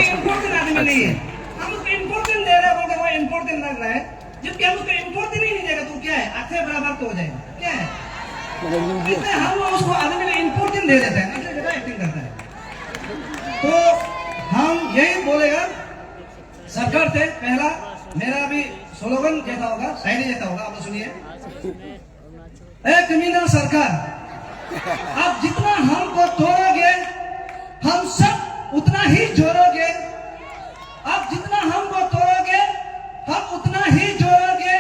कोई इम्पोर्टेंट आदमी नहीं है, हम उसको इम्पोर्टेंट दे रहे हैं, बोलकर वो इम्पोर्टेंट लग रहा है, जबकि हम उसको इम्पोर्टेंट ही नहीं देगा तो क्या है, अच्छे बराबर तो हो जाएगा, क्या है? इसलिए हम उसको आदमी को इम्पोर्टेंट दे देते हैं, इसलिए ज्यादा एक्टिंग करता है। तो हम यही बोलेगा सरकार से, पहला मेरा भी स्लोगन जैसा होगा, शायरी जैसा होगा, आप सुनिए। ए कमीना सरकार, आप जितना हमको तोड़ोगे हम सब उतना ही जोड़ोगे, आप जितना हमको तोड़ोगे हम उतना ही जोड़ोगे,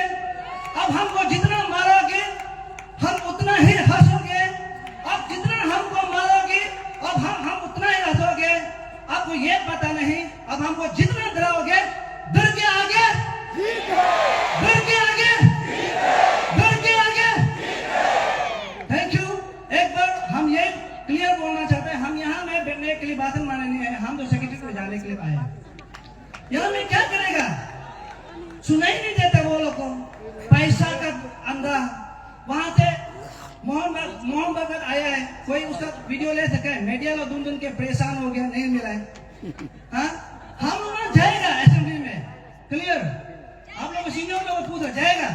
अब हमको जितना मारोगे हम उतना ही हंसोगे, अब जितना हमको मारोगे अब हम उतना ही हंसोगे, आपको ये पता नहीं अब हमको जितना डराओगे, डर के आगे, डर के आगे, डर के आगे। Thank you. एक बार हम ये क्लियर बोलना चाहते हैं, हम यहाँ में बैठने के लिए भाषण मारने नहीं आए, हम तो सेक्रेटरी को जाने के लिए आए हैं। यहाँ में क्या करेगा, सुनाई नहीं देता वो लोग को, पैसा का अंधा। वहां से मोहन भगत आया है, कोई उसका वीडियो ले सके, मीडिया लोग ढूंढ के परेशान हो गया, नहीं मिला है। हाँ, हम लोग जाएगा असेंबली में, क्लियर। आप लोग सीनियर लोग पूछो जाएगा,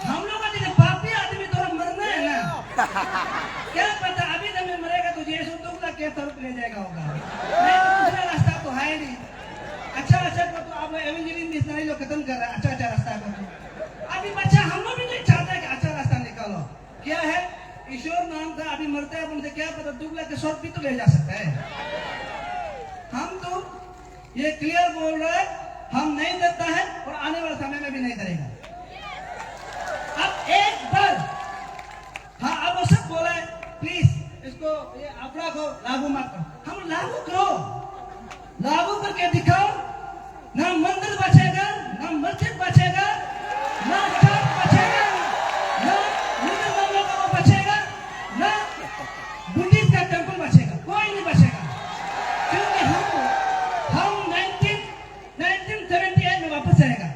हम लोग का जैसे पापी आदमी थोड़ा मरना है ना, क्या पता अभी जब मैं मरेगा तो ये सुन का क्या तरफ ले जाएगा होगा, नहीं तो दूसरा रास्ता तो है नहीं। अच्छा को तो आप लोग एवेंजलिस्ट मिशनरी लोग खत्म कर रहे हैं, अच्छा रास्ता को तो अभी बच्चा हम लोग भी नहीं चाहते कि अच्छा रास्ता निकालो। क्या है, ईश्वर नाम का अभी मरते हैं, उनसे क्या पता दुबला के स्वर्ग भी तो ले जा सकता है। हम तो ये क्लियर बोल रहे हैं, हम नहीं देता है और आने वाले समय में भी नहीं करेगा। अब एक बार हाँ, अब वो सब बोला है, प्लीज इसको ये अपना को लागू मत करो, हम लागू करो, लागू करके दिखाओ, ना मंदिर बचेगा, ना मस्जिद बचेगा, ना चर्च बचेगा, ना मुसलमानों का वो बचेगा, ना बुद्धिस्ट का टेंपल बचेगा, कोई नहीं बचेगा। क्योंकि हम 1978 में वापस आएगा।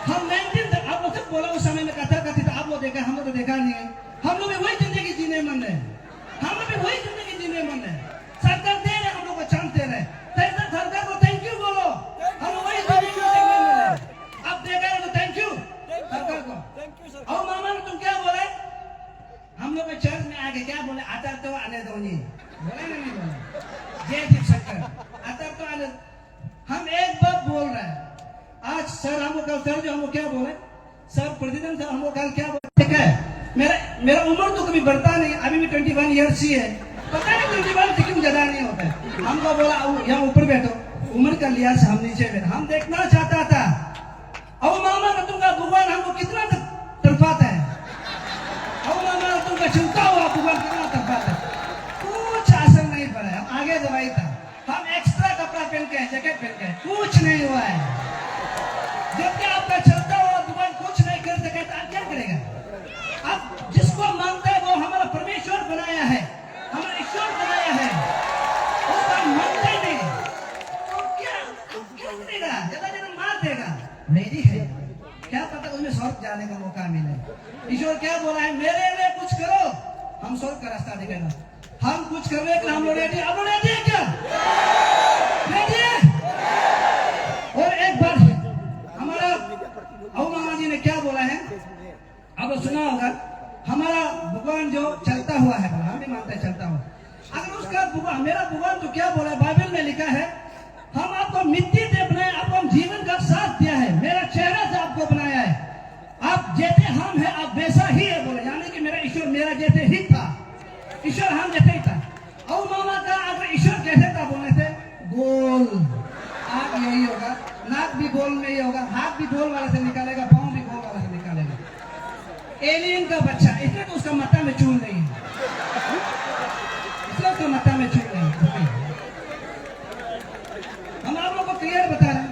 हम 19 आप लोग सब बोला उस समय में कथा कथी था, आप लोग देखा, हम लोग तो देखा नहीं है। हम लोग भी वही जिंदगी जीने मन रहे, हम लोग भी वही जिंदगी जीने मन रहे। सरकार दे रहे, हम लोग को चांस दे रहे, सरकार को थैंक यू बोलो, हम वही जिंदगी देखने मन रहे। अब देखा तो थैंक यू सरकार को। और मामा तुम क्या बोले, हम लोग चर्च में आके क्या बोले, आतर तो आने दो, नहीं बोले ना, नहीं बोले जय शिव शंकर, आतर तो आने। हम एक बात बोल रहे हैं, आज सर हमको कल सर जो हमको क्या बोले, सर प्रेसिडेंट सर हमको कल क्या बोले, ठीक है मेरा उम्र तो कभी बढ़ता नहीं, अभी भी 21 ईयर्स ही है, पता नहीं 21 से क्यों ज्यादा नहीं होता है। हमको बोला यहाँ ऊपर बैठो, उम्र का लिहाज से हम नीचे बैठे, हम देखना चाहता था अब मामा का तुमका भगवान हमको कितना तड़पाता है, अब मामा का तुमका चिंता हुआ भगवान कितना तड़पाता है, कुछ असर नहीं पड़ा है। हम आगे दवाई था, हम एक्स्ट्रा कपड़ा पहन के जैकेट पहन के, कुछ नहीं हुआ है। जबकि आपका चलता हुआ भगवान कुछ नहीं कर सके तो आप क्या करेगा? अब जिसको मानता है वो हमारा परमेश्वर बनाया है, हमारा ईश्वर बनाया है, उसका मानता ही नहीं तो क्या करेगा? ज्यादा मार देगा, मेरी है, क्या पता उसमें स्वर्ग जाने का मौका मिले। ईश्वर क्या बोला है, मेरे लिए कुछ करो, हम स्वर्ग का रास्ता दिखाएगा। हम कुछ करने के लिए हम लोग रेडी, आप लोग रेडी है क्या? रेडी है? और एक बार हमारा अबू मामा जी ने क्या बोला है, आप सुना होगा, हमारा भगवान जो चलता हुआ है, हम भी मानते हैं चलता हुआ, अगर उसका भगवान, मेरा भगवान तो क्या बोला है, बाइबल में लिखा है, हम आपको मिट्टी से बनाए, आपको हम जीवन का साथ दिया है, मेरा चेहरा से आपको बनाया है, आप जैसे हम है आप वैसा ही है बोले, यानी कि मेरा ईश्वर मेरा जैसे ही था, ईश्वर हम जैसे ही था। और मामा का अगर ईश्वर कैसे था बोलने से, गोल, आग यही होगा, नाक भी गोल में ही होगा, हाथ भी गोल वाला से निकालेगा, पाँव भी गोल वाला से निकालेगा। एलियन का बच्चा, इसलिए तो उसका माथा में चूल नहीं है, इसलिए उसका माथा में चूल नहीं है। हम आप लोग को क्लियर बता रहे हैं।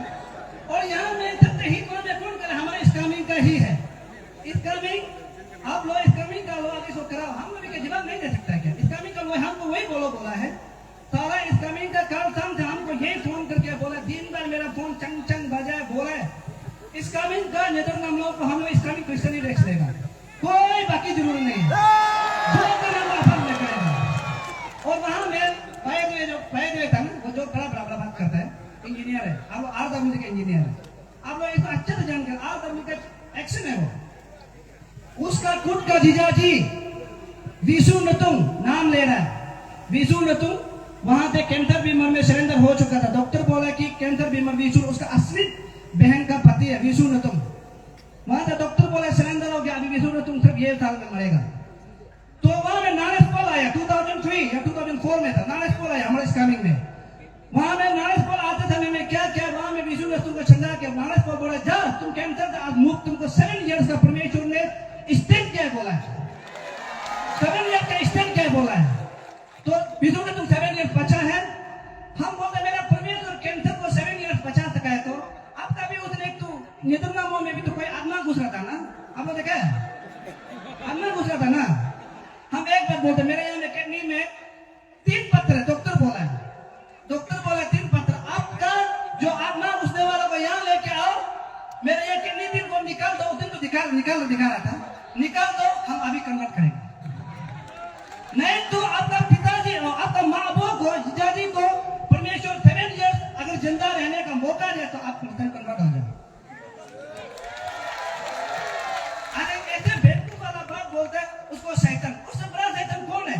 और यहाँ में सबसे ही कौन करे, हमारा इस्लामिक का ही है। इस्लामिक आप लोग इस्लामिक का लोग इसको कराओ, हम लोग के जवाब नहीं दे सकता क्या? इस्लामिक का लोग हमको वही बोला है, सारा इस्लामिक का काल शाम से हमको यही फोन करके बोला, दिन भर मेरा फोन चंग चंग बजाए बोला है, इस्लामिक का नेतर नाम लोग हम लोग इस्लामिक क्रिश्चियन ही देख लेगा, कोई बाकी जरूरत नहीं है, जो का नाम आप हम करेगा। और वहाँ में पैदवे था ना, वो जो बड़ा इंजीनियर है। आप लोग इसको अच्छे से जानकर आज आदमी का एक्शन है वो। उसका खुद का जीजाजी विशु नतुंग नाम ले रहा है। विशु नतुंग वहां पे कैंसर बीमार में सरेंडर हो चुका था। डॉक्टर बोला कि कैंसर बीमार विशु उसका असली बहन का पति है विशु नतुंग। वहां से डॉक्टर बोले सरेंडर हो गया, अभी विशु नतुंग सिर्फ 1 साल में मरेगा। तो वहां में नानेस पॉल आया 2003 या 2004 में था। नानेस पॉल आया हमारे स्कैमिंग में। वहां में नानेस पॉल आते समय में क्या क्या वहां में विशु नतुंग को समझा के नानेस पॉल बोला जा तुम कैंसर से आज मुक्त, तुमको 7 इयर्स का परमेश्वर ने स्टेट क्या बोला है, 7 इयर्स का स्टेट क्या बोला है। तो विशु नतुंग 7 इयर्स बचा है। हम बोलते मेरा परमेश्वर कैंसर को 7 इयर्स बचा सका है। तो आपका भी उसने एक तो नेतरनामो में भी तो कोई आत्मा घुस रहा था ना, आप लोग देखा आत्मा घुस रहा था ना। हम एक बात बोलते मेरे यहाँ में किडनी में 3 पत्र है, डॉक्टर बोला है, डॉक्टर बोला 3 पत्र आपका जो आत्मा घुसने वाला को यहाँ लेके आओ, मेरे ये किडनी दिन को निकाल दो। उस दिन तो दिखा रहा था, निकाल दो, हम अभी कन्वर्ट करेंगे। नहीं तो आपका पिताजी और आपका माँ बाप को जीजाजी को परमेश्वर 7 इयर्स अगर जिंदा रहने का मौका दे तो आप कन्वर्ट हो जाओ। ऐसे बेवकूफ वाला बात बोलता है उसको शैतान। उससे बड़ा शैतान कौन है?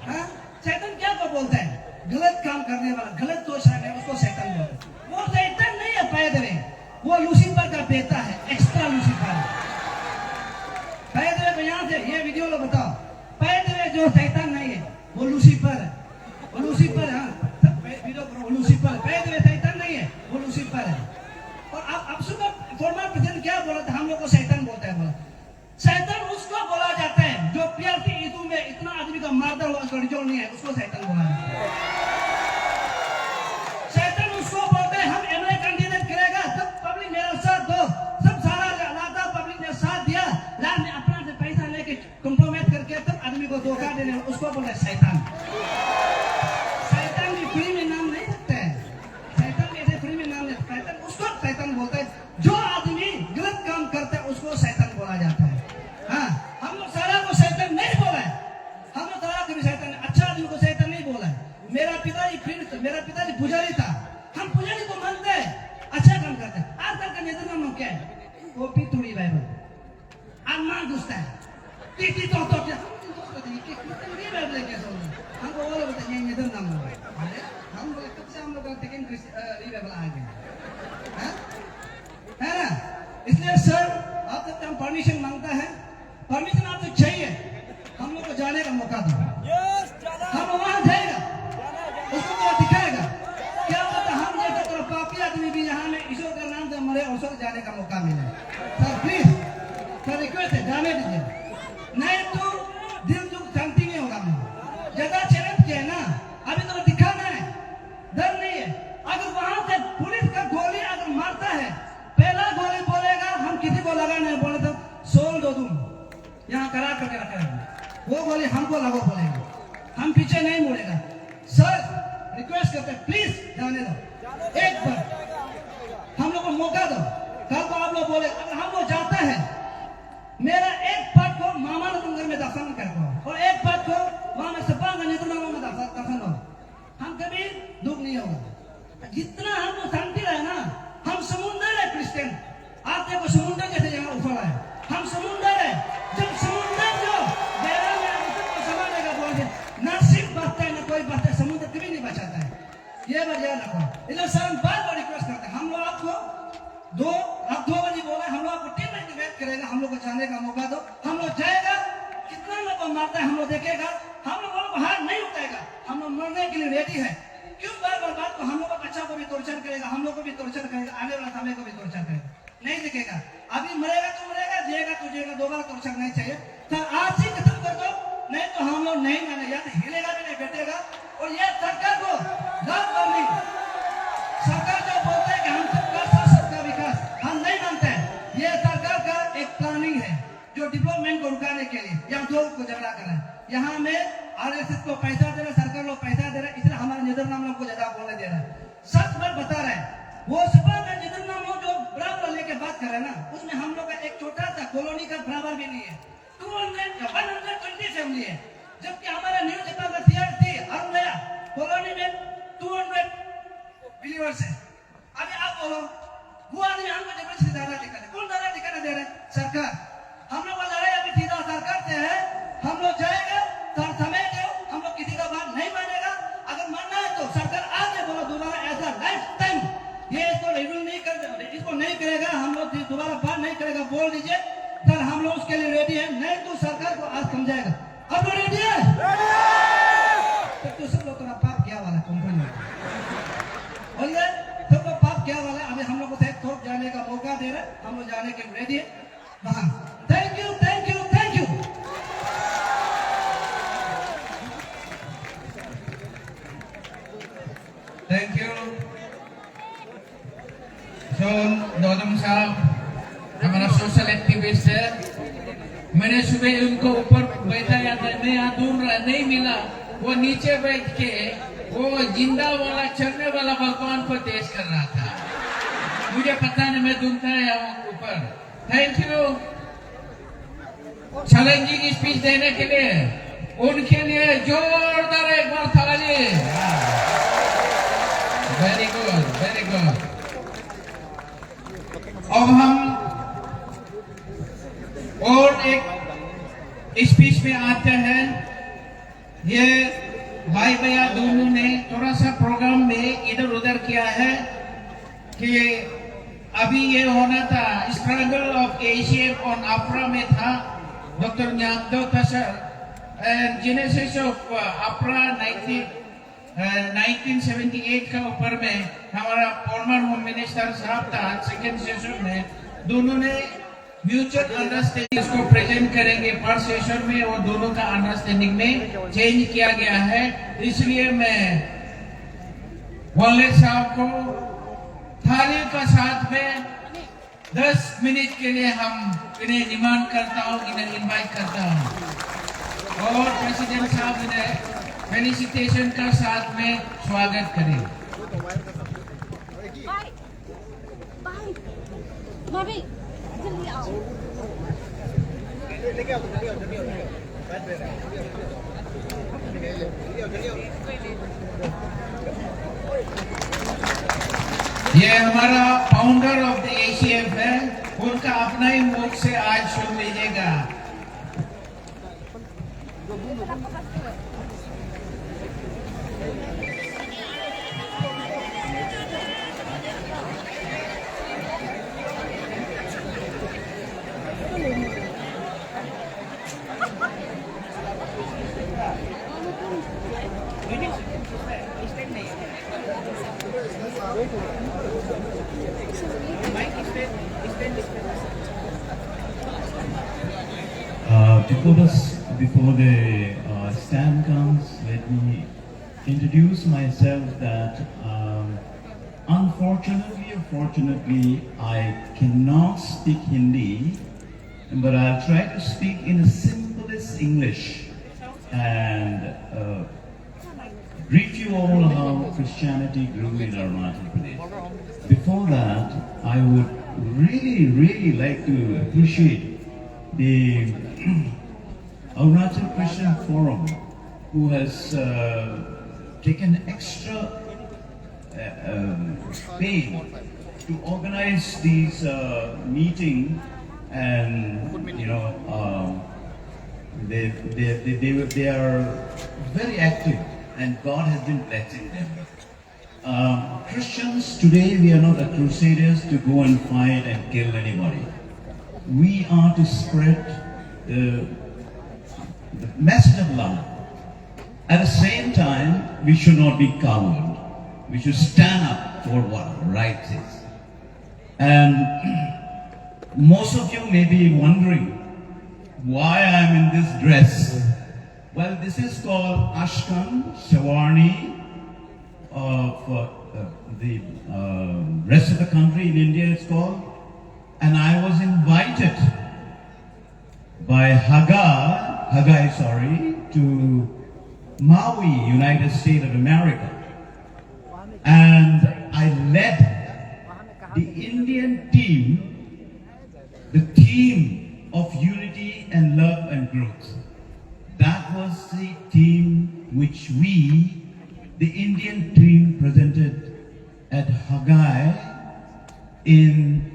हाँ? शैतान क्या को बोलता है? गलत काम करने वाला, गलत सोच रखने उसको शैतान बोलता है। वो शैतान नहीं है पैदरे, वो लूसीफर का बेटा है, एक्स्ट्रा लूसीफर। पैदरे को यहाँ से ये वीडियो लो बताओ, पैदरे जो शैतान नहीं है वो लूसीफर है, वो लूसीफर है। सब वीडियो करो, लूसीफर पैदरे शैतान नहीं है, वो लूसीफर है। और आप सुबह फॉर्मर प्रेसिडेंट क्या बोला था? हम लोग को शैतान बोलता है। बोला शैतान उसको बोला जाता है जो प्यासी यीशु में इतना आदमी का मारता हुआ कंट्रोल नहीं है, उसको शैतान बोला जाता है। शैतान उसको बोलते हैं हम एमएलए कैंडिडेट करेगा, सब पब्लिक मेरा साथ दो, सब सारा लाता पब्लिक ने साथ दिया, लास्ट में अपना से पैसा लेके कॉम्प्रोमाइज करके सब आदमी को धोखा देने, उसको बोलते हैं शैतान। शैतान भी फ्री में नाम नहीं सकते हैं, शैतान भी ऐसे फ्री में नाम नहीं, शैतान उसको शैतान बोलते हैं। जो आदमी गलत काम करता है उसको शैतान बोला जाता है। हाँ, हम लोग सारा को शैतान नहीं बोला है, हम लोग सारा को भी शैतान, अच्छा आदमी को शैतान नहीं बोला है। मेरा पिताजी पुजारी था, हम पुजारी को मानते हैं, अच्छा काम करते हैं। आजकल का नेतृत्व क्या है? कॉपी थोड़ी बाइबल आत्मा घुसता है, तीती तो हमको वो लोग बताइए नेतृत्व नाम हम बोले कब से हम लोग सेकंड रिवाइवल आ गए है ना। इसलिए सर आप जब हम परमिशन मांगता है, परमिशन आपको चाहिए, हम लोग को जाने का मौका दो। हम वहां जाएगा, उसको क्या दिखाएगा, क्या होता हम जैसे तो पापी आदमी भी यहाँ में ईश्वर का नाम से मरे और सर जाने का मौका मिले। सर प्लीज सर रिक्वेस्ट है, जाने दीजिए, नहीं तो दिल दुख शांति नहीं होगा। जगह चैलेंज किया है ना, अभी तो दिखाना है, डर नहीं है। अगर वहां से पुलिस का गोली अगर मारता है, पहला गोली बोलेगा हम किसी को लगाना है, बोले तो सोल दो तुम यहाँ करा करके रखेगा, वो गोली हमको लगो बोलेगा, हम पीछे नहीं मुड़ेगा। सर रिक्वेस्ट करते हैं प्लीज जाने दो, एक बार हम लोग को मौका दो। कल को आप लोग बोले अगर हम लोग जाता है, मेरा एक पार्ट को मामा नगर में दफन कर दो और एक पार्ट को वहां में सपा नेतृत्व में दफन हो, हम कभी दुख नहीं होगा। जितना हम लोग शांति रहे ना, हम समुंदर है क्रिश्चियन, आप देखो समुंदर जैसे यहाँ उफड़ा है, हम समुंदर है। जब समुंदर जो गहरा में को समा लेगा बोलते ना सिर्फ बचता है ना कोई बचता है, समुद्र कभी नहीं बचाता है, ये बात याद रखो। इसलिए सर हम बार बार रिक्वेस्ट करते हैं, हम लोग आपको 2 बजे बोले, हम लोग आपको 3 बजे वेट करेगा, हम लोग को जाने का मौका दो, हम लोग जाएगा, कितना लोग को मारता है हम लोग देखेगा, हम लोग हार नहीं उठाएगा, हम लोग मरने के लिए रेडी है। क्यों बार बार बात को हम लोग का बच्चा को भी टॉर्चर करेगा, हम लोग को भी टॉर्चर करेगा, आने वाला समय को भी टॉर्चर करेगा, नहीं दिखेगा। अभी मरेगा तो मरेगा, जिएगा तो जिएगा, दोबारा टॉर्चर नहीं चाहिए। सर आज ही खत्म कर दो, नहीं तो हम लोग नहीं माने, या हिलेगा भी नहीं बैठेगा। और ये सरकार को सरकार जो बोलते हैं कि हम सबका साथ सबका विकास, हम नहीं मानते हैं। ये सरकार का एक प्लानिंग है जो डेवलपमेंट को रुकाने के लिए यहाँ दो को झगड़ा कर रहा है। यहाँ में आरएसएस को पैसा दे रहा है, सरकार लोग पैसा दे रहा है, इसलिए हमारे नेतृत्व लोग को ज्यादा बोलने दे रहा है। सच बात बता रहे हैं, वो सपा का नेतृत्व जो बराबर लेके बात कर रहे हैं ना, उसमें हम लोग का एक छोटा सा कॉलोनी का बराबर भी नहीं है, 120 फैमिली है। जबकि हमारा न्यू जनता का सीआरसी अरुणया कॉलोनी में 200 बिलीवर्स है। अभी आप बोलो, वो आदमी हमको जबरदस्ती धरना दिखाने, कौन धरना दिखाने दे रहे? सरकार। हम लोग का लड़ाई अभी सीधा सरकार से है। हम लोग जाएंगे तो समय दो, हम लोग किसी का बात नहीं मानेगा। अगर मानना है तो सरकार आगे बोलो दोबारा ऐसा लाइफ टाइम ये इसको रिव्यू नहीं कर, इसको नहीं करेगा, हम लोग दोबारा बात नहीं करेगा, बोल दीजिए सर, हम लोग उसके लिए रेडी है। नहीं तो सरकार को आज समझाएगा। अब लोग रेडी है? तो सब लोग थोड़ा पाप किया वाला कंपनी में बोलिए, सब लोग पाप किया वाला। अभी हम लोग को थोक जाने का मौका दे रहे, हम लोग जाने के रेडी है वहां। Thank you, thank you, thank you. Thank you Daulam साहब, हमारा सोशल एक्टिविस्ट है। मैंने सुबह उनको ऊपर बैठाया था, नहीं मिला, वो नीचे बैठ के वो जिंदा वाला चलने वाला भगवान को देश कर रहा था। मुझे पता नहीं, मैं ढूंढता है ऊपर। थैंक यू चैलेंजिंग स्पीच देने के लिए, उनके लिए जोरदार एक बार ताली। Very good, very good. अब हम और एक स्पीच में आते हैं। ये भाई भैया दोनों ने थोड़ा सा प्रोग्राम में इधर उधर किया है कि अभी ये होना था, स्ट्रगल ऑफ एशियन ऑन अप्रा में था, doctor Nyado Tasar and genesis of अप्रा 1978 का ऊपर में हमारा फॉर्मर होम मिनिस्टर साहब था। सेकेंड सेशन में दोनों ने म्यूचुअल अंडरस्टैंडिंग इसको प्रेजेंट करेंगे पर सेशन में, और दोनों का अंडरस्टैंडिंग में चेंज किया गया है। इसलिए मैं वॉलेट साहब को थाली का साथ में 10 मिनट के लिए हम इन्हें डिमांड करता हूँ, इन्हें इनवाइट करता हूँ, और प्रेसिडेंट साहब इन्हें फेलिसिटेशन का साथ में स्वागत करें। भाभी जल्दी आओ। ये हमारा फाउंडर ऑफ द एसीएफ है, उनका अपना ही मुख से आज सुन लीजिएगा। Before the stand comes, let me introduce myself that unfortunately or fortunately I cannot speak Hindi, but I'll try to speak in the simplest English and brief you all how Christianity grew in Arunachal Pradesh. Before that, I would really like to appreciate the Arunachal Christian Forum, who has taken extra pain to organize these meetings, and you know they are very active, and God has been blessing them. Christians today, we are not a crusaders to go and fight and kill anybody. We are to spread the message of love. At the same time, we should not be coward. We should stand up for what right is. And most of you may be wondering why I'm in this dress. Well, this is called Ashkan Shawarni of the rest of the country in India it's called. And I was invited by Haggai, to Maui, United States of America. And I led the Indian team, the team of unity and love and growth. That was the team which we, the Indian team, presented at Haggai in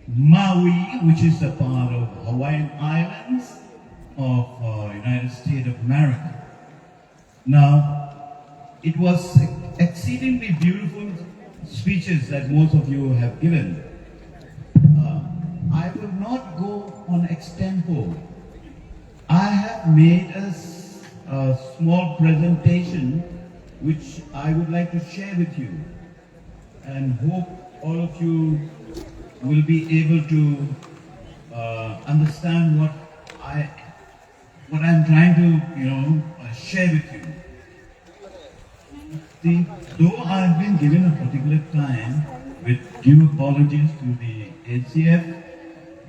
Maui, which is a part of Hawaiian Islands of United States of America. Now, it was exceedingly beautiful speeches that most of you have given. I will not go on extempo. I have made a small presentation which I would like to share with you, and hope all of you will be able to understand what I'm trying to share with you. Though I've been given a particular time, with due apologies to the ACF,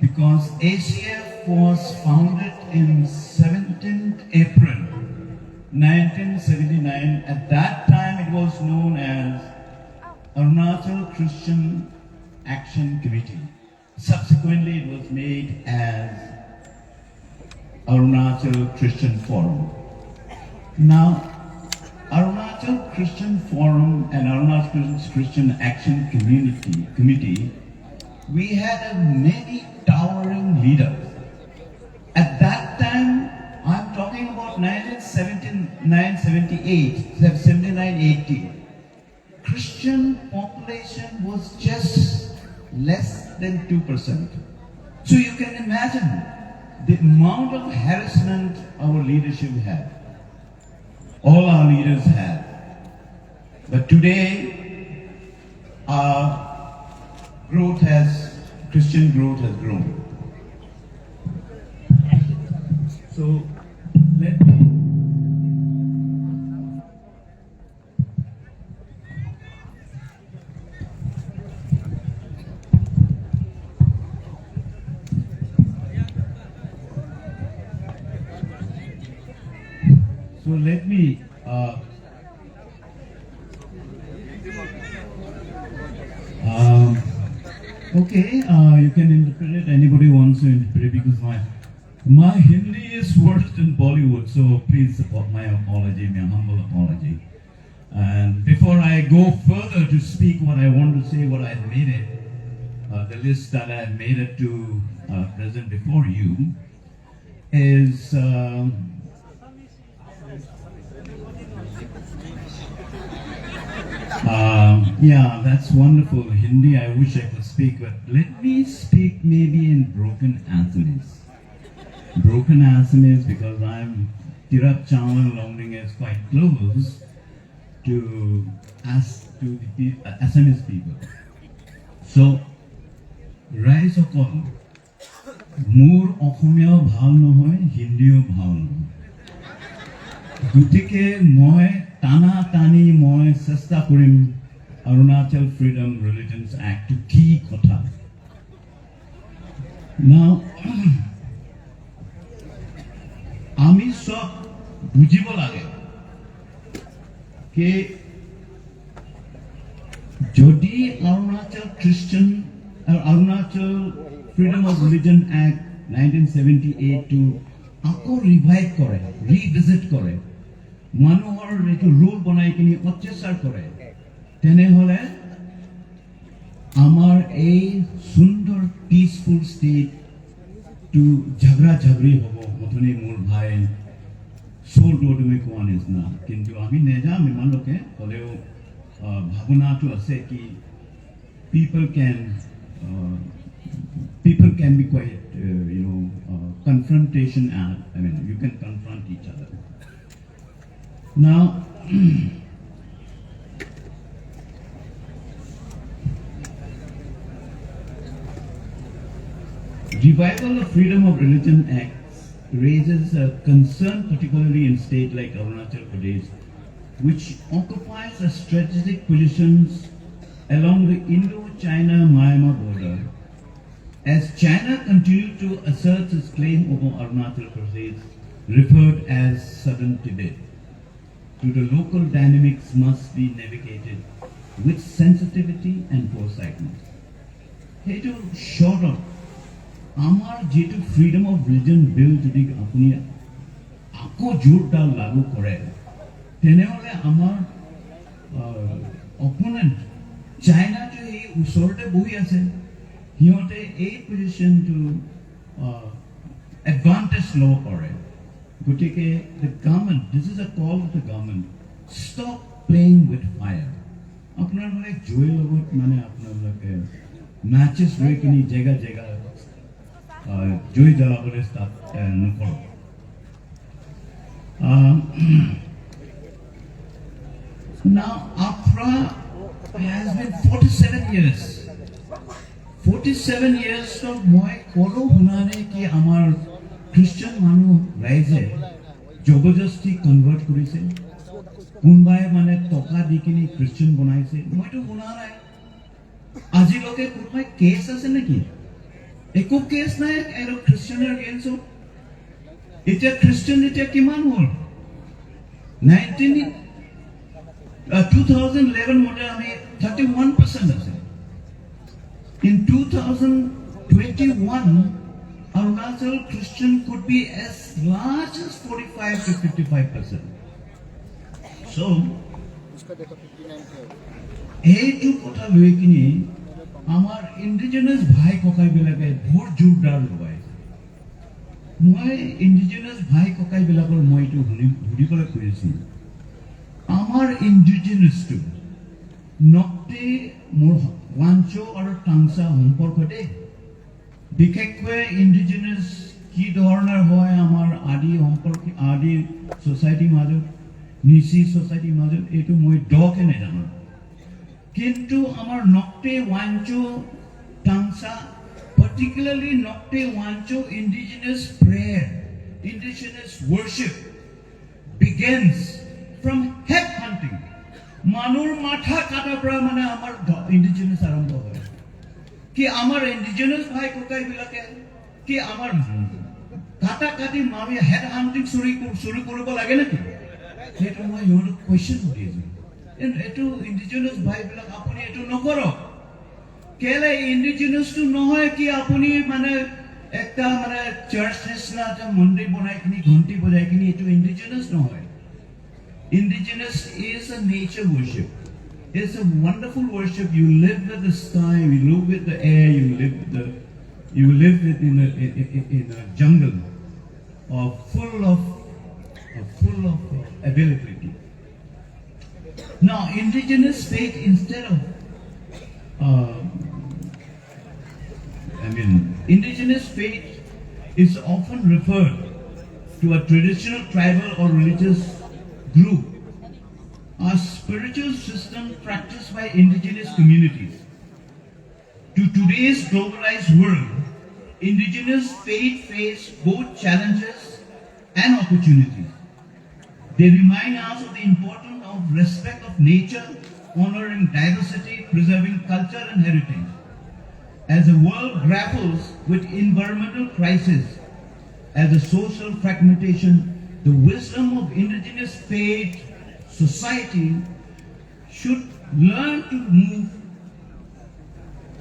because ACF was founded in 17th April 1979. At that time it was known as Arunachal Christian Action Committee. Subsequently it was made as Arunachal Christian Forum. Now, Arunachal Christian Forum and Arunachal Christian Action Committee, we had many towering leaders. At that time, I'm talking about 1979, 78, 79, 80. Christian population was just less than 2%. So you can imagine the amount of harassment our leadership had. All our leaders had. But today, our Christian growth has grown. So, let me you can interpret it, anybody wants to interpret it, because my Hindi is worse than Bollywood, so please support my apology, my humble apology. And before I go further to speak what I want to say, what I made it, the list that I made it to present before you is yeah, that's wonderful. Hindi, I wish I could speak, but let me speak maybe in broken Assamese. Broken Assamese, because I'm Tirap Chawan Longding is quite close to the Assamese people. So, rise okol, Moor Okhomia bhal nohoy, Hindiyo bhal nohoy. Gutike moi Tana Tani moi sesta kurim Arunachal Freedom Religions Act to key kotha. Now, ami sob bujibo lage ke jodi Arunachal Freedom of Religion Act 1978 to ako revive kore, revisit kore, মানুহৰ এইটো rule বনাই কিনি অত্যাচাৰ কৰে, তেনেহলে আমাৰ এই সুন্দৰ পিসফুল ষ্টেট টু ঝগড়া ঝগড়ি হ'ব মথনি মোৰ ভাই চোৰটো তুমি কোৱা নিচিনা, কিন্তু আমি নেজাম ইমানলৈকে হ'লেও ভাৱনাটো আছে কি people can be quite confrontation, I mean you can confront each other. Now, revival of Freedom of Religion Act raises a concern, particularly in states like Arunachal Pradesh, which occupies a strategic positions along the Indo-China-Myanmar border. As China continued to assert its claim over Arunachal Pradesh, referred as Southern Tibet, to the local dynamics must be navigated with sensitivity and foresightness. Heto short of Amar Jetu Freedom of Religion Bill jodi apuni ako jordal lagu kore, tenehole amar opponent China to ei usorte bohi ase. সিহঁতে এই পজিশ্যনটো advantage ল'ব পাৰে গতিকে the government this is a call of the government stop playing with fire আপোনালোকে জুইৰ লগত মানে আপোনালোকে মেচেছ লৈ কিনি জেগা জেগা জুই জ্বলাবলৈ ষ্টাৰ্ট নকৰক Now, Afra has been 47 years. 47 years of moi koro hunane ki amar Christian manu raise jobojasti convert korise. Kunbai mane toka dikini Christian bonaise. Moi to huna nai. Aji loke kunbai case ase neki. Eko case nai ero Christian against so. Eta Christian eta kiman hol? 2011 model আমি 31% আছে in 2021 Arunachal Christian could be as large as 45 to 55% so এইটো কথা লৈ কিনি আমাৰ indigenous ভাই ককাই বিলাকে বহুত জোৰদাৰ লগাই মই ইন্ডিজিনাস ভাই ককাই বিলাকৰ মইটো ঘুৰিবলৈ কৈছিল আমাৰ ইন্ডিজিনাসটো নকতে মোৰ ওয়াঞ্চো আৰু টাংসা সম্পৰ্কতে বিশেষকৈ ইন্ডিজিনাস কি ধৰণৰ হয় আমাৰ আদি সম্পৰ্ক আদি সোসাইটি মাজত নিচি সোসাইটি মাজত এইটো মই ডকে নেজানো কিন্তু আমাৰ নকতে Wancho টাংসা particularly Nokte Wancho indigenous prayer, indigenous worship begins from head hunting. Manur matha kata pra mane amar indigenous arambho hoy. Ki amar indigenous bhai kokai bilake ki amar kata kati mami head hunting suri koribo lage naki. Eto moi yoro question korisu. Eto indigenous bhai bilak apuni eto nokoro. কেলে indigenous two নহয় কি আপুনি মানে একটা মানে church নিচিনা এটা মন্দিৰ বনাই কিনি ঘণ্টি বজাই কিনি এইটো ইন্ডিজিনাস নহয় indigenous is a nature worship it's a wonderful worship you live with the sky you live with the air you live with in a jungle full of availability now indigenous faith instead of indigenous faith is often referred to a traditional tribal or religious group, a spiritual system practiced by indigenous communities. To today's globalized world, indigenous faith face both challenges and opportunities. They remind us of the importance of respect of nature, honoring diversity, preserving culture and heritage. As the world grapples with environmental crisis, as a social fragmentation, the wisdom of indigenous faith society should learn to move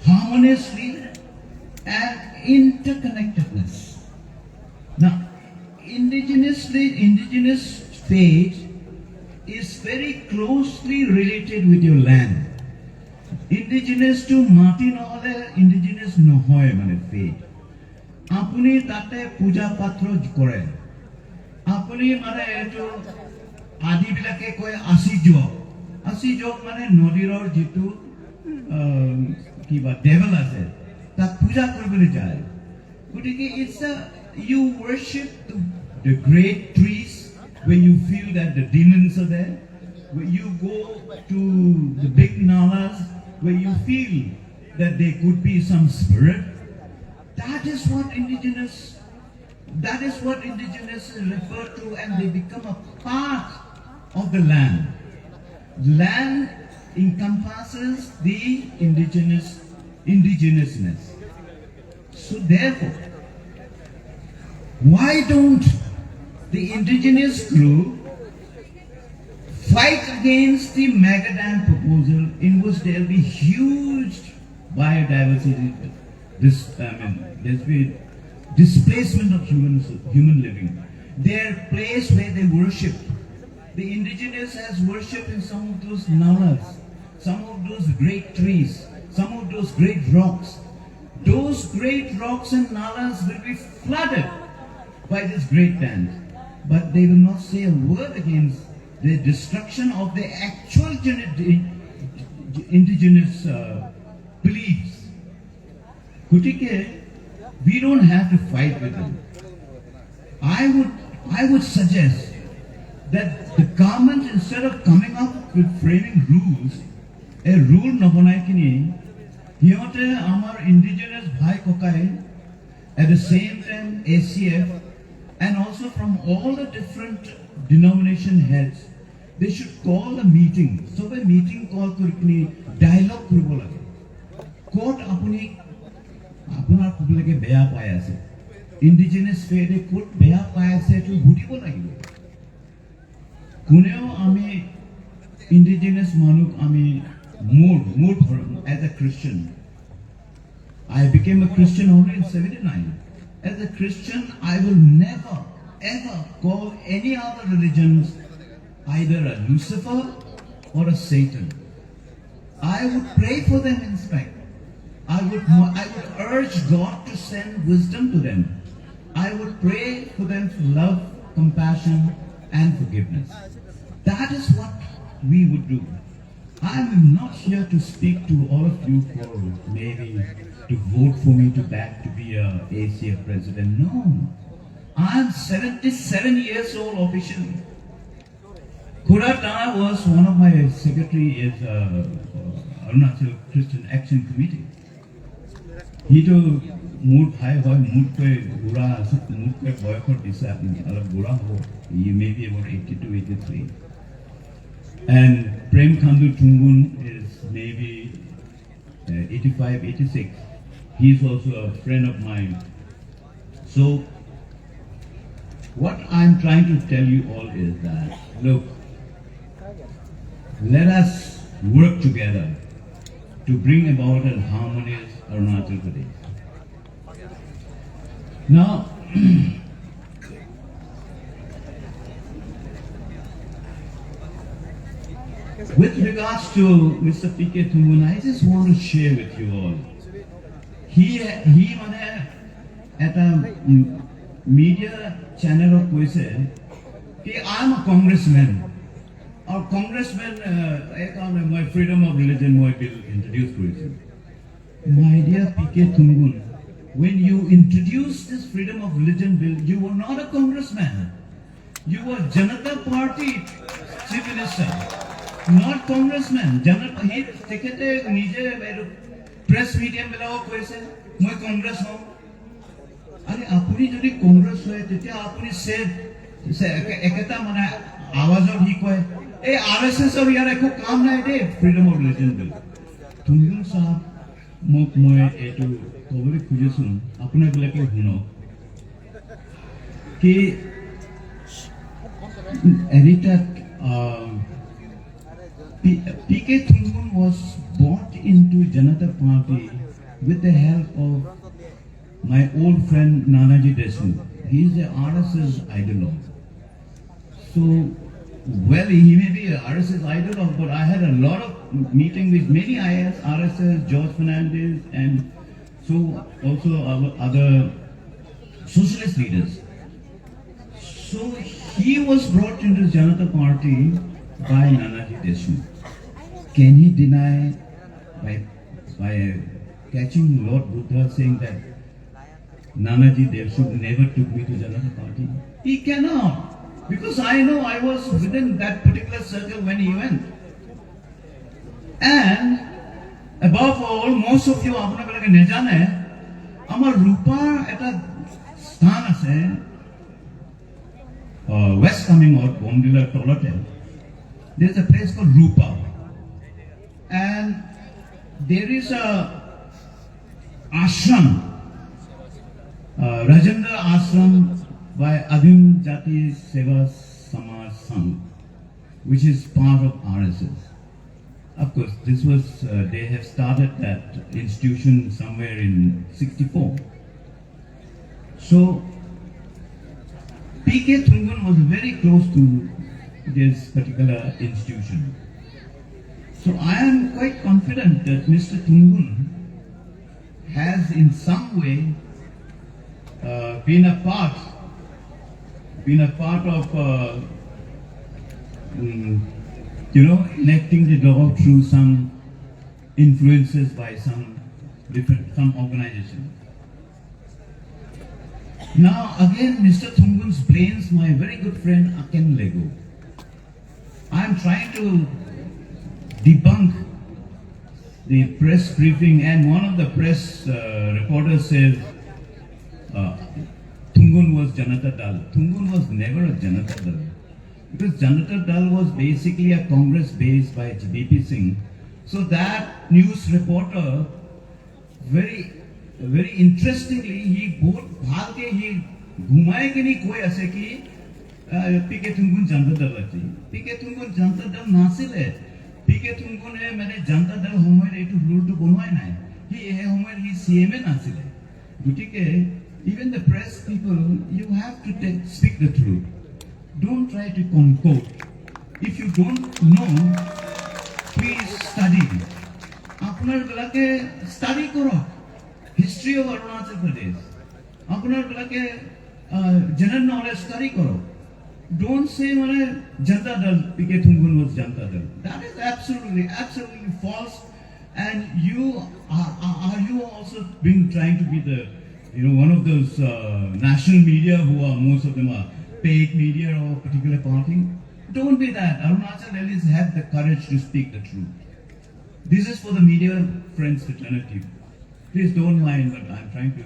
harmoniously and interconnectedness. Now, indigenous faith is very closely related with your land. Indigenous to mati নহলে indigenous নহয় মানে faith আপুনি তাতে পূজা পাত্ৰ কৰে আপুনি মানে এটো আদি বিলাকে কয় আসি যোগ মানে নদীৰৰ যেটো কিবা devil আছে তাক পূজা কৰিবলৈ যায় গতিকে it's a you worship the great trees when you feel that the demons are there when you go to the big nalas where you feel that there could be some spirit, that is what indigenous is referred to and they become a part of the land. Land encompasses the indigenousness. So therefore, why don't the indigenous group fight against the mega dam proposal in which there will be huge biodiversity, there's been displacement of human living. Their place where they worship, the indigenous has worshipped in some of those nalas, some of those great trees, some of those great rocks. those great rocks and nalas will be flooded by this great dance. But they will not say a word against the destruction of the actual indigenous beliefs. Kutike, we don't have to fight with them. I would suggest that the government, instead of coming up with framing rules, a rule nabanai kini, hiyote amar indigenous bhai kokai, at the same time ACF, and also from all the different denomination heads, they should call a meeting. So a meeting call kurikini dialogue kuribo lage. Court apuni apunar kublage beya pai ase. Indigenous faith court beya pai ase to bhudibo lagibo. Kuneo ami indigenous manuk ami more as a Christian. I became a Christian only in 79. As a Christian, I will never ever call any other religions either a Lucifer or a Satan. I would pray for them in fact. I would urge God to send wisdom to them. I would pray for them for love, compassion, and forgiveness. That is what we would do. I am not here to speak to all of you for maybe to vote for me to back to be a ACF president. No. I am 77 years old officially. Kurat Dana was one of my secretary at Arunachal Christian Action Committee. He told mood high hoy mood pe gura mood pe boycott disa alab gura ho. He may be about 82, 83. And Prem Khandu Tungun is maybe 85, 86. He is also a friend of mine. So, what I'm trying to tell you all is that, look, let us work together to bring about a harmonious Arunachal Pradesh. Now, with regards to Mr. P.K. Tungun, I just want to share with you all. He at a media channel of Koise, I am a congressman. Our congressman, my freedom of religion bill introduced Koise. My dear P.K. Tungun, when you introduced this freedom of religion bill, you were not a congressman. You were Janata Party Chief Minister. Not congressman. Janata, he ticketed nije press medium belao koise, moi Congress ho. Are apuni jodi Congress hoye, tetia apuni said, ekata mana awazor hi koy. RSS or yar ekho kaam nahi de freedom of religion bill. Tungun sahab mok moi etu kobore khujesun apuna bilake huno ki Erita P.K. Tungun was brought into Janata Party with the help of my old friend Nanaji Deshmukh. He is the RSS ideologue. So, well, he may be an RSS ideologue, but I had a lot of meeting with many RSS, George Fernandez, and so also other socialist leaders. So he was brought into Janata Party by Nanaji Deshmukh. Can he deny by catching Lord Buddha saying that Nanaji Deshmukh never took me to Janata Party? He cannot, because I know I was within that particular circle when he went. And above all, most of you apna belage nejane, amar Rupa at a sthan ase, west coming out, Bomdila Tolotel. There is a place called Rupa. And there is a ashram, Rajendra Ashram by Adim Jati Seva Samaj Sangh, which is part of RSS. Of course, this was, they have started that institution somewhere in 64. So, P.K. Tungun was very close to this particular institution. So I am quite confident that Mr. Tungun has in some way been a part of enacting the law through some influences by some organization. Now again, Mr. Thungun blames my very good friend Aken Lego. I am trying to debunk the press briefing, and one of the press reporters says Thungun was Janata Dal. Thungun was never a Janata Dal, because Janata Dal was basically a Congress based by BP Singh. So that news reporter, very interestingly, he both bhalke he घुमाए कि नहीं कोई ऐसे कि पीके थुंगुन जनता दल अच्छी पीके थुंगुन जनता दल नासिल है पीके थुंगुन है मैंने जनता दल होमर ये तो रूल तो बनवाए ना ही ये होमर ही सीएमए नासिल है गुटिके even the press people, you have to speak the truth. Don't try to concoct. If you don't know, please study. আপনার গুলাকে study করো history of Arunachal Pradesh. আপনার গুলাকে general knowledge study করো. Don't say মানে Janata Dal P.K. Thungun was Janata Dal. That is absolutely false. And you are you also being trying to be the one of those national media who are, most of them are paid media or particular party. Don't be that. Arunachal Delhi's have the courage to speak the truth. This is for the media friends fraternity. Please don't mind, but I'm trying to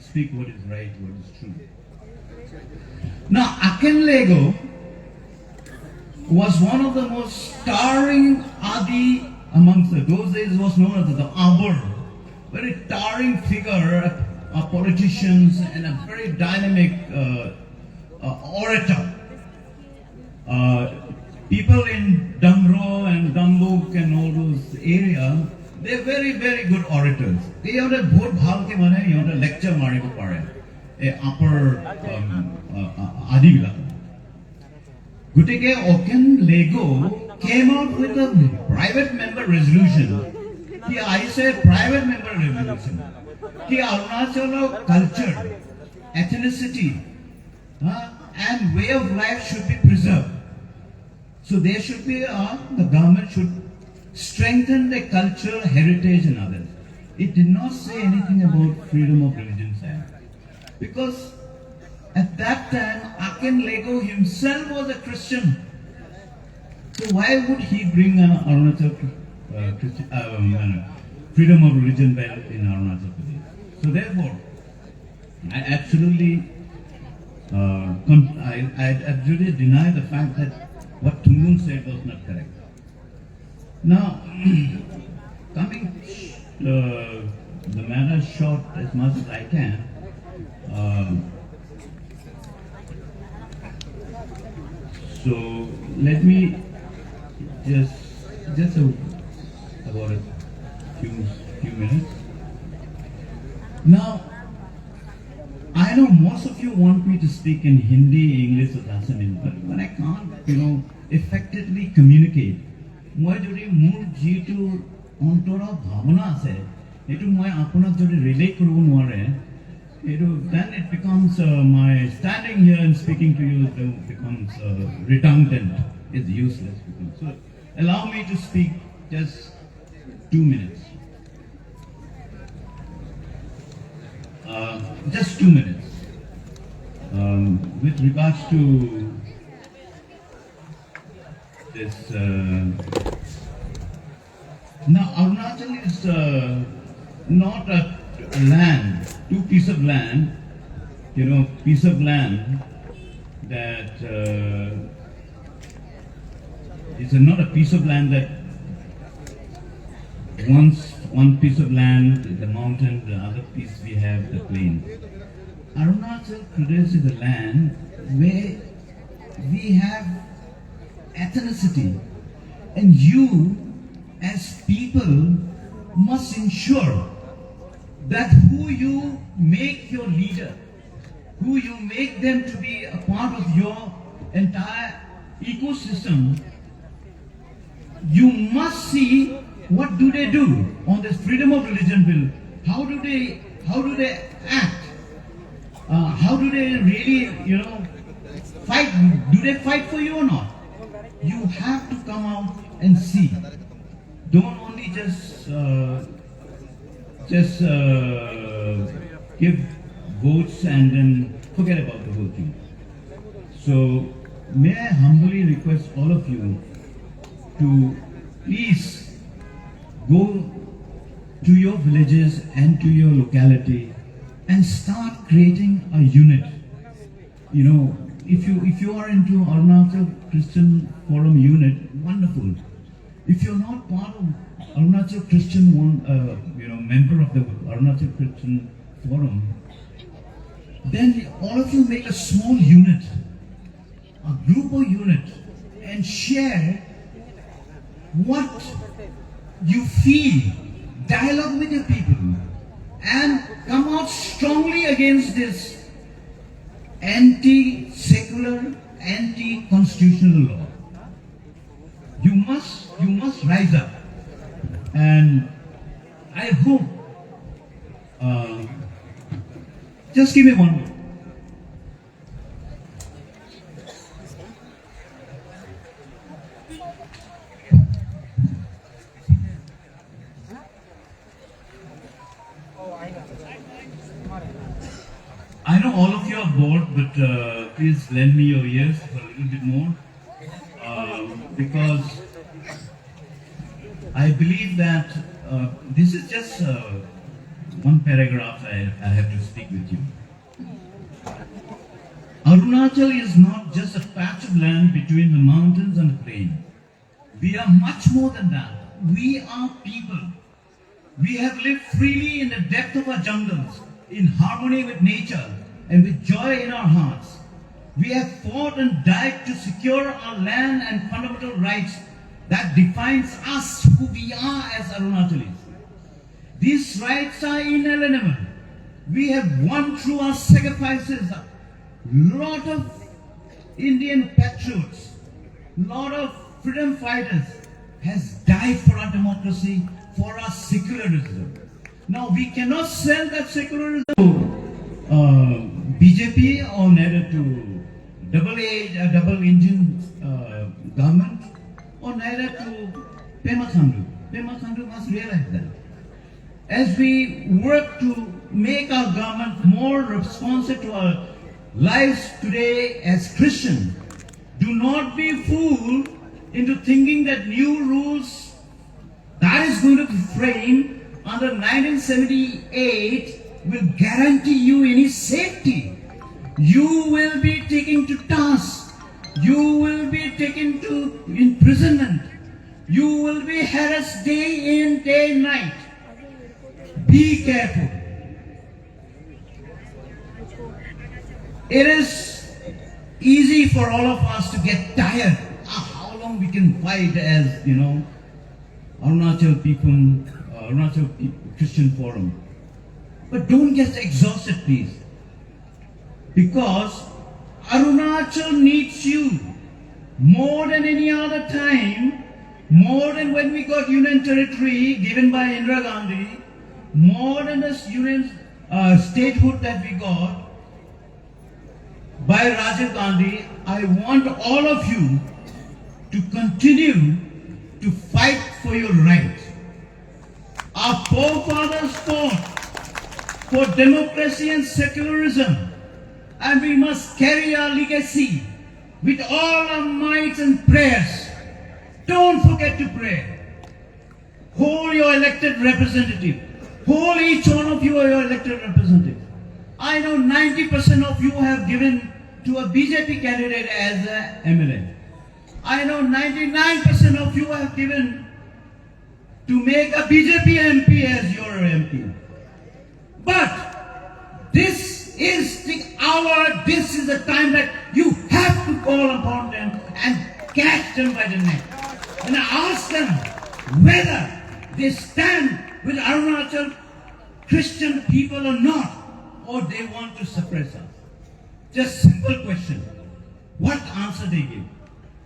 speak what is right, what is true. Now, Aken Lego was one of the most towering Adi amongst those days was known as the Abur, very towering figure, politicians, and a very dynamic orator. People in Damro and Dambuk and all those areas, they're very good orators. They have a board bhalke mane, you have a lecture mariko pare, a upper Adigla. Gutike Aken Lego came out with a private member resolution. I say private member resolution. कि Arunachal culture, ethnicity, and way of life should be preserved. So there should be the government should strengthen the cultural heritage and others. It did not say anything about freedom of religion, because at that time Aken Lego himself was a Christian. So why would he bring Arunachal freedom of religion bill in Arunachal Pradesh? So therefore, I absolutely deny the fact that what Thungun said was not correct. Now, coming the matter short as much as I can, so let me just about a few minutes. Now, I know most of you want me to speak in Hindi, English, or Assamese, but when I can't, effectively communicate, moi jodi mur jitu ontora bhavana ase, etu moi apunak jodi relay koribo nware, then it becomes my standing here and speaking to you becomes redundant. It's useless. So allow me to speak just 2 minutes. Just 2 minutes. With regards to this, now Arunachal is not a land, two piece of land, piece of land that is not a piece of land that one piece of land, the mountain, the other piece we have the plain. Arunachal Pradesh is a land where we have ethnicity, and you as people must ensure that who you make your leader, who you make them to be a part of your entire ecosystem, you must see what do they do on this freedom of religion bill how do they act? How do they really, fight? Do they fight for you or not? You have to come out and see. Don't only just give votes and then forget about the whole thing. So may I humbly request all of you to please go to your villages and to your locality and start creating a unit. If you are into Arunachal Christian Forum unit, wonderful. If you're not part of Arunachal Christian member of the Arunachal Christian Forum, then all of you make a small unit, a group or unit, and share what you feel, dialogue with your people, and come out strongly against this anti-secular, anti-constitutional law. You must rise up, and I hope. Just give me one minute. I know all of you are bored, but please lend me your ears for a little bit more, because I believe that this is just one paragraph I have to speak with you. Arunachal is not just a patch of land between the mountains and the plain. We are much more than that. We are people. We have lived freely in the depth of our jungles, in harmony with nature and with joy in our hearts. We have fought and died to secure our land and fundamental rights that defines us, who we are as Arunachalis. These rights are inalienable. We have won through our sacrifices. A lot of Indian patriots, lot of freedom fighters has died for our democracy, for our secularism. Now we cannot sell that secularism to BJP or neither to double engine government or neither to Pema Khandu. Pema Khandu must realize that. As we work to make our government more responsive to our lives today as Christians, do not be fooled into thinking that new rules that is going to be framed under 1978 will guarantee you any safety. You will be taken to task. You will be taken to imprisonment. You will be harassed day in, day night. Be careful. It is easy for all of us to get tired. How long we can fight as, Arunachal Christian Forum. But don't get exhausted, please. Because Arunachal needs you more than any other time, more than when we got Union Territory given by Indira Gandhi, more than the Union statehood that we got by Rajiv Gandhi. I want all of you to continue to fight for your rights. Our forefathers fought for democracy and secularism, and we must carry our legacy with all our might and prayers. Don't forget to pray. Hold your elected representative. Hold each one of you your elected representative. I know 90% of you have given to a BJP candidate as an MLA. I know 99% of you have given to make a BJP MP as your MP. But this is the hour, this is the time that you have to call upon them and catch them by the neck. And ask them whether they stand with Arunachal Christian people or not, or they want to suppress us. Just simple question. What answer they give?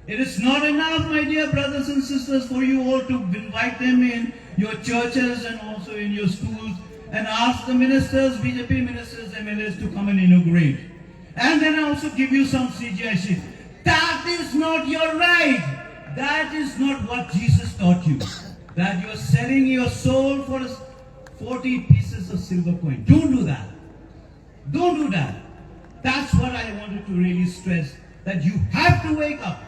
It is not enough, my dear brothers and sisters, for you all to invite them in your churches and also in your schools and ask the ministers, BJP ministers, MLAs to come and inaugurate. And then I also give you some CGI shit. That is not your right. That is not what Jesus taught you. That you are selling your soul for 40 pieces of silver coin. Don't do that. Don't do that. That's what I wanted to really stress. That you have to wake up.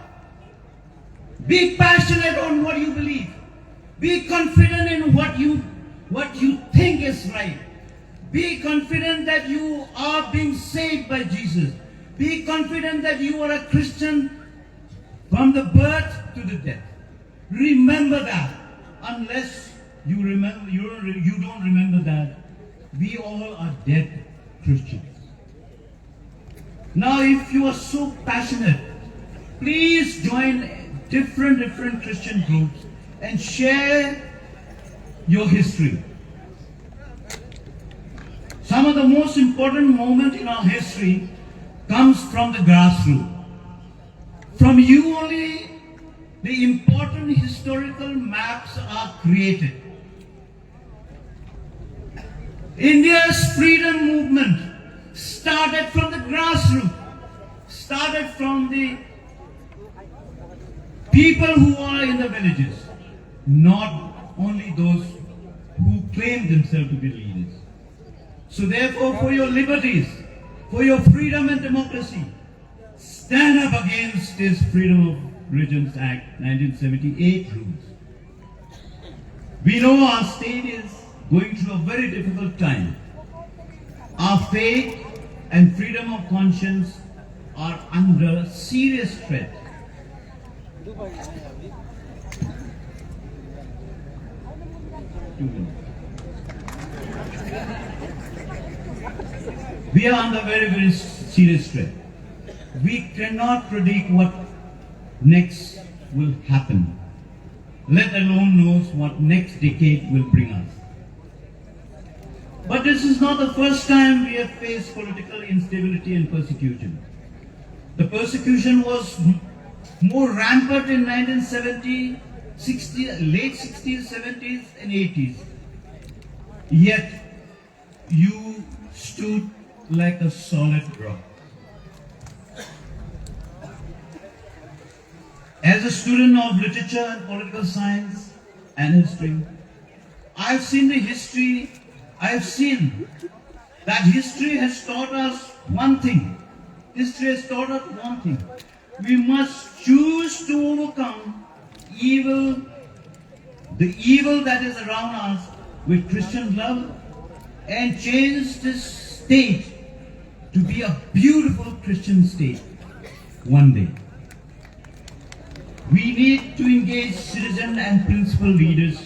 Be passionate on what you believe. Be confident in what you think is right. Be confident that you are being saved by Jesus. Be confident that you are a Christian from the birth to the death. Remember that. Unless you don't remember that, we all are dead Christians. Now, if you are so passionate, please join different Christian groups and share your history. Some of the most important moments in our history comes from the grassroots. From you only the important historical maps are created. India's freedom movement started from the grassroots, started from the people who are in the villages, not only those who claim themselves to be leaders. So therefore, for your liberties, for your freedom and democracy, stand up against this Freedom of Religions Act 1978 rules. We know our state is going through a very difficult time. Our faith and freedom of conscience are under serious threat. We are under very serious threat. We cannot predict what next will happen, let alone knows what next decade will bring us. But this is not the first time we have faced political instability and persecution. The persecution was more rampant in 1970, 60, late 60s, 70s and 80s. Yet you stood like a solid rock. As a student of literature and political science and history, I've seen the history, I've seen that history has taught us one thing. History has taught us one thing. We must choose to overcome evil, the evil that is around us with Christian love and change this state to be a beautiful Christian state one day. We need to engage citizen and principal leaders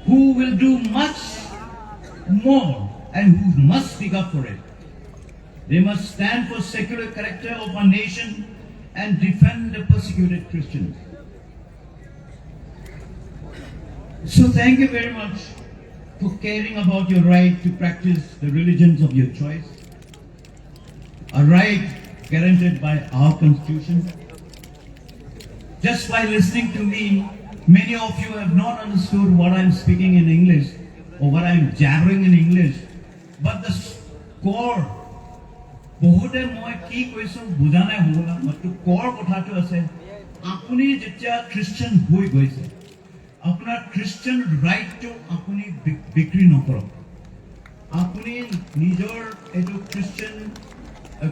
who will do much more and who must speak up for it. They must stand for secular character of our nation and defend the persecuted Christians. So thank you very much for caring about your right to practice the religions of your choice, a right guaranteed by our Constitution. Just by listening to me, many of you have not understood what I'm speaking in English or what I'm jabbering in English, but the core, বহুতে মই কি কৈছো বুজা নাই হবলা মাত্ৰ কৰ কথাটো আছে আপুনি যেতিয়া খ্ৰীষ্টিয়ান হৈ গৈছে আপোনাৰ খ্ৰীষ্টিয়ান ৰাইটটো আপুনি বিক্ৰী নকৰক আপুনি নিজৰ এটো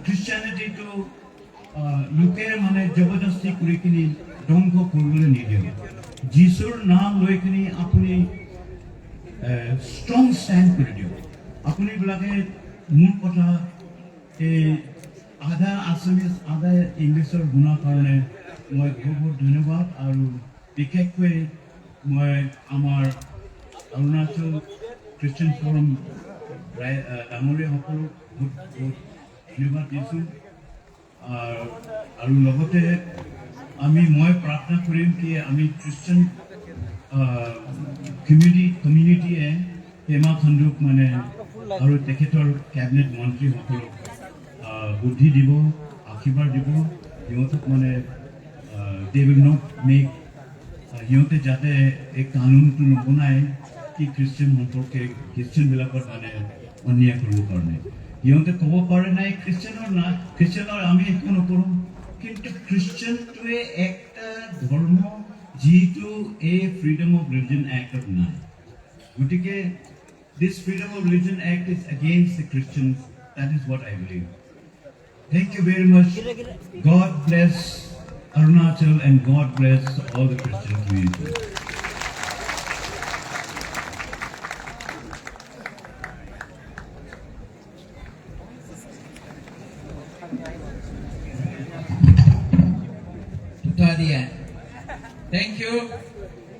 খ্ৰীষ্টিয়ানিটিটো লোকে মানে জবৰদস্তি কৰি কিনি ধ্বংস কৰিবলৈ নিদিয়ে যিশুৰ নাম লৈ কিনি আপুনি ষ্ট্ৰং ষ্টেণ্ড কৰি দিয়ক আপুনি বিলাকে মূল কথা আধা আছামিজ আধা ইংলিছৰ গুণৰ কাৰণে মই বহুত ধন্যবাদ আৰু বিশেষকৈ মই আমাৰ অৰুণাচল খ্ৰীষ্টিয়ান ফৰাম ডাঙৰীয়াসকলক বহুত ধন্যবাদ দিছোঁ আৰু লগতে মই প্ৰাৰ্থনা কৰিম কি আমি খ্ৰীষ্টিয়ান কমিউনিটিয়ে পেমা খাণ্ডুক মানে আৰু তেখেতৰ কেবিনেট মন্ত্ৰীসকলক বুদ্ধি দিব আশীৰ্বাদ দিব সিহঁতক মানে দে উইল নট মেক সিহঁতে যাতে এই কানুনটো নবনায় कि খ্ৰীষ্টিয়ান সম্পৰ্কে খ্ৰীষ্টিয়ানবিলাকৰ মানে অন্যায় কৰিব কাৰণে সিহঁতে ক'ব পাৰে নাই খ্ৰীষ্টিয়ানৰ আমি একো নকৰোঁ কিন্তু খ্ৰীষ্টিয়ানটোৱে একটা ধৰ্ম যিটো এই ফ্ৰীডম অফ ৰিলিজন এক্টত নাই গতিকে this freedom of religion act is against the Christians. That is what I believe. Thank you very much. God bless Arunachal and God bless all the Christian community.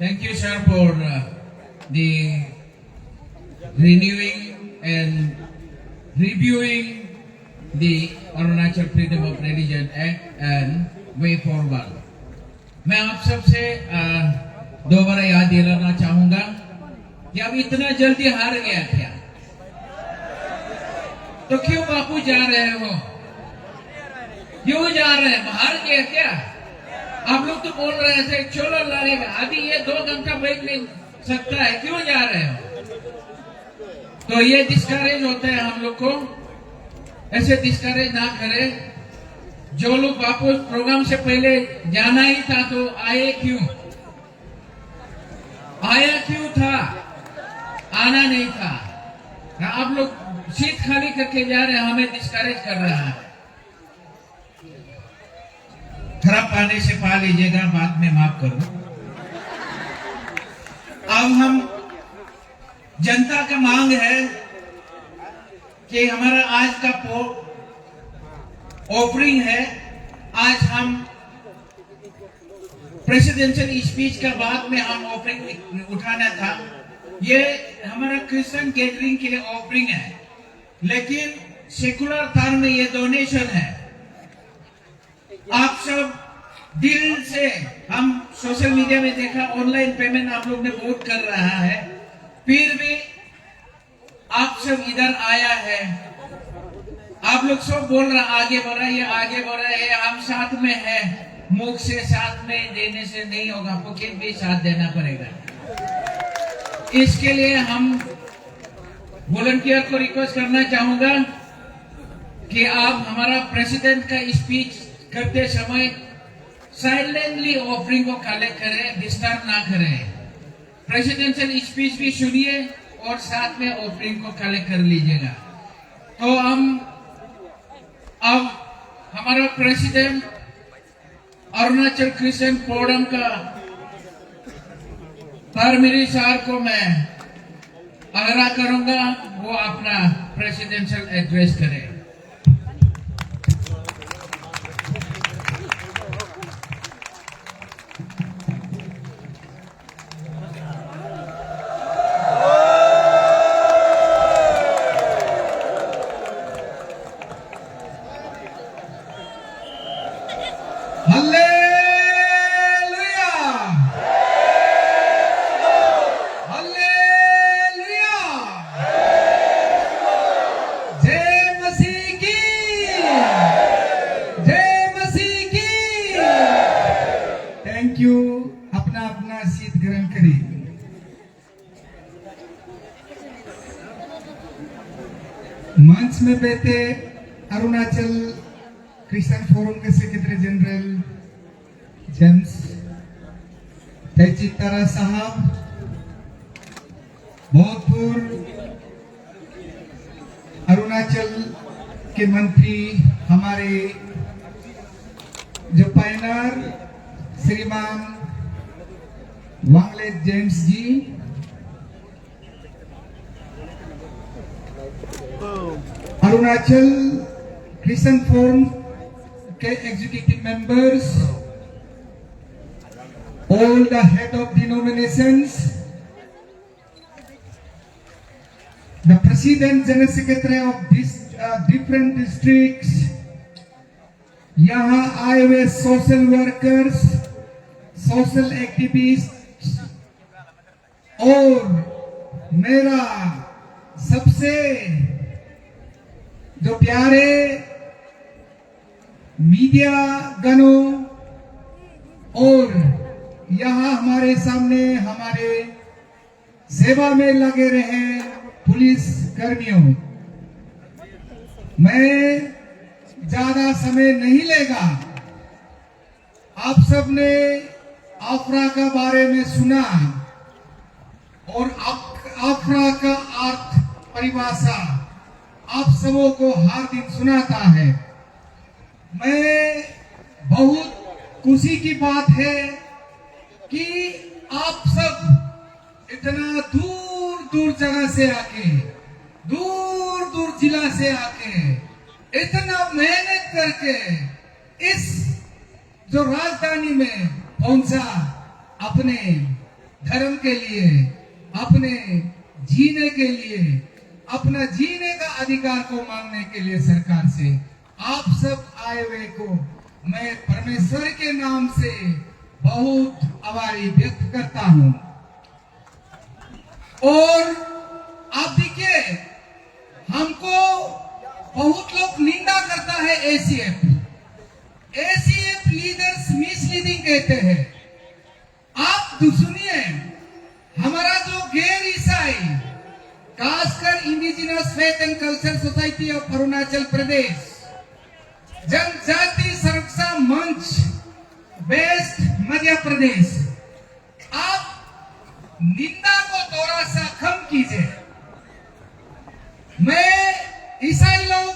Thank you, sir, for the renewing and reviewing the Arunachal Freedom of Religion Act and way forward. मैं आप सबसे दोबारा याद दिलाना चाहूंगा कि अब इतना जल्दी हार गया क्या? तो क्यों बापू जा रहे हो? क्यों जा रहे हैं? हार गया क्या? आप लोग तो बोल रहे थे चलो लड़ेगा, अभी ये 2 घंटा बैठ नहीं सकता है, क्यों जा रहे हो? तो ये डिस्करेज होता है हम लोग को, ऐसे डिस्करेज ना करें। जो लोग वापस प्रोग्राम से पहले जाना ही था तो आया क्यों था? आना नहीं था। आप लोग सीट खाली करके जा रहे हैं, हमें डिस्करेज कर रहा है। खराब पाने से पा लीजिएगा, बाद में माफ करो। अब हम जनता का मांग है कि हमारा आज का ऑफरिंग है। आज हम प्रेसिडेंशियल स्पीच का बाद में हम ऑफरिंग उठाना था। ये हमारा क्रिश्चियन गैदरिंग के लिए ऑफरिंग है, लेकिन सेकुलर टर्म में ये डोनेशन है। आप सब दिल से, हम सोशल मीडिया में देखा ऑनलाइन पेमेंट आप लोग ने बहुत कर रहा है, फिर भी आप सब इधर आया है। आप लोग सब बोल रहा आगे बढ़ रहा है, ये आगे बढ़ रहा है, हम साथ में है। मुख से साथ में देने से नहीं होगा, पॉकेट भी साथ देना पड़ेगा। इसके लिए हम वॉलंटियर को रिक्वेस्ट करना चाहूंगा कि आप हमारा प्रेसिडेंट का स्पीच करते समय साइलेंटली ऑफरिंग को कलेक्ट करें, डिस्टर्ब ना करें। प्रेसिडेंशियल स्पीच भी सुनिए और साथ में ऑफरिंग को कलेक्ट कर लीजिएगा। तो हम अब हमारा प्रेसिडेंट अरुणाचल क्रिश्चियन फोरम का धर्मवीर सर को मैं आग्रह करूंगा वो अपना प्रेसिडेंशियल एड्रेस करें। अपना अपना सीट ग्रहण करें। मंच में बैठे अरुणाचल क्रिश्चियन फोरम के सेक्रेटरी जनरल जेम्स तेजितारा साहब, भोजपुर अरुणाचल के मंत्री हमारे जो पायनर श्रीमान वांगले जेम्स जी, अरुणाचल क्रिश्चियन फोरम के executive members, all the head of denominations, the president general secretary of this different districts, यहाँ आए हुए सोशल वर्कर्स, सोशल एक्टिविस्ट और मेरा सबसे जो प्यारे मीडिया गणों और यहाँ हमारे सामने हमारे सेवा में लगे रहे पुलिस कर्मियों, मैं ज्यादा समय नहीं लेगा। आप सबने आफरा का बारे में सुना और आफरा का अर्थ परिभाषा आप सबों को हर दिन सुनाता है। मैं बहुत खुशी की बात है कि आप सब इतना दूर दूर जगह से आके, दूर दूर जिला से आके, इतना मेहनत करके इस जो राजधानी में पहुंचा, अपने धर्म के लिए, अपने जीने के लिए, अपना जीने का अधिकार को मांगने के लिए सरकार से आप सब आए हुए को मैं परमेश्वर के नाम से बहुत आभारी व्यक्त करता हूं। और आप देखिए, हमको बहुत लोग निंदा करता है एसीएफ लीडर्स मिसलीडिंग कहते हैं। आप सुनिए, हमारा जो गैर ईसाई, खासकर indigenous faith and culture society of Arunachal Pradesh, जनजाति संरक्षण मंच वेस्ट मध्य प्रदेश, आप निंदा को थोड़ा सा कम कीजिए। मैं ईसाई लोग